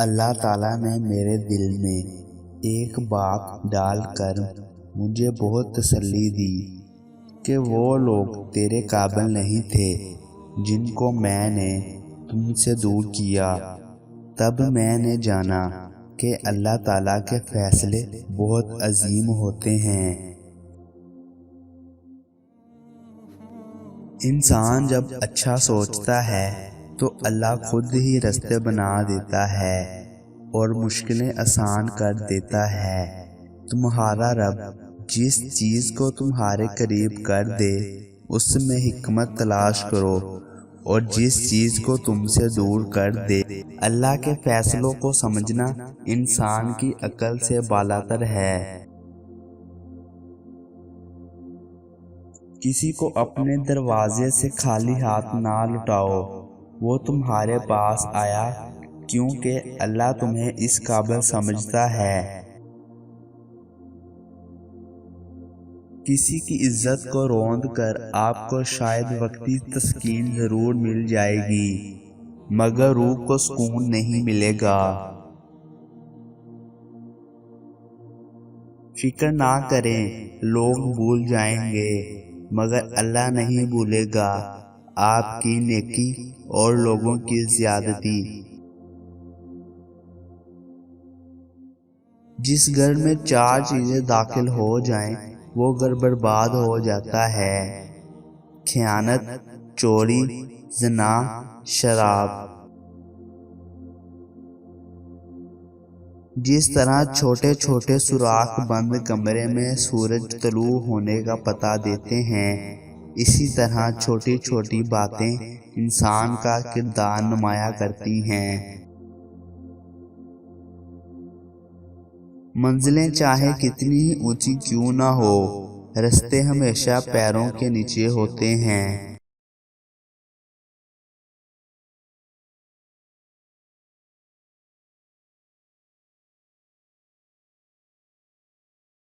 اللہ تعالیٰ نے میرے دل میں ایک بات ڈال کر مجھے بہت تسلی دی کہ وہ لوگ تیرے قابل نہیں تھے جن کو میں نے تم سے دور کیا۔ تب میں نے جانا کہ اللہ تعالیٰ کے فیصلے بہت عظیم ہوتے ہیں۔ انسان جب اچھا سوچتا ہے تو اللہ خود ہی راستے بنا دیتا ہے اور مشکلیں آسان کر دیتا ہے۔ تمہارا رب جس چیز کو تمہارے قریب کر دے اس میں حکمت تلاش کرو، اور جس چیز کو تم سے دور کر دے اللہ کے فیصلوں کو سمجھنا انسان کی عقل سے بالاتر ہے۔ کسی کو اپنے دروازے سے خالی ہاتھ نہ لوٹاؤ، وہ تمہارے پاس آیا کیونکہ اللہ تمہیں اس قابل سمجھتا ہے۔ کسی کی عزت کو روند کر آپ کو شاید وقتی تسکین ضرور مل جائے گی، مگر روح کو سکون نہیں ملے گا۔ فکر نہ کریں، لوگ بھول جائیں گے مگر اللہ نہیں بھولے گا آپ کی نیکی اور لوگوں کی زیادتی۔ جس گھر میں 4 چیزیں داخل ہو جائیں وہ گھر برباد ہو جاتا ہے: خیانت، چوری، زنا، شراب۔ جس طرح چھوٹے چھوٹے سوراخ بند کمرے میں سورج طلوع ہونے کا پتہ دیتے ہیں، اسی طرح چھوٹی چھوٹی باتیں انسان کا کردار نمایاں کرتی ہیں۔ منزلیں چاہے کتنی ہی اونچی کیوں نہ ہو، راستے ہمیشہ پیروں کے نیچے ہوتے ہیں۔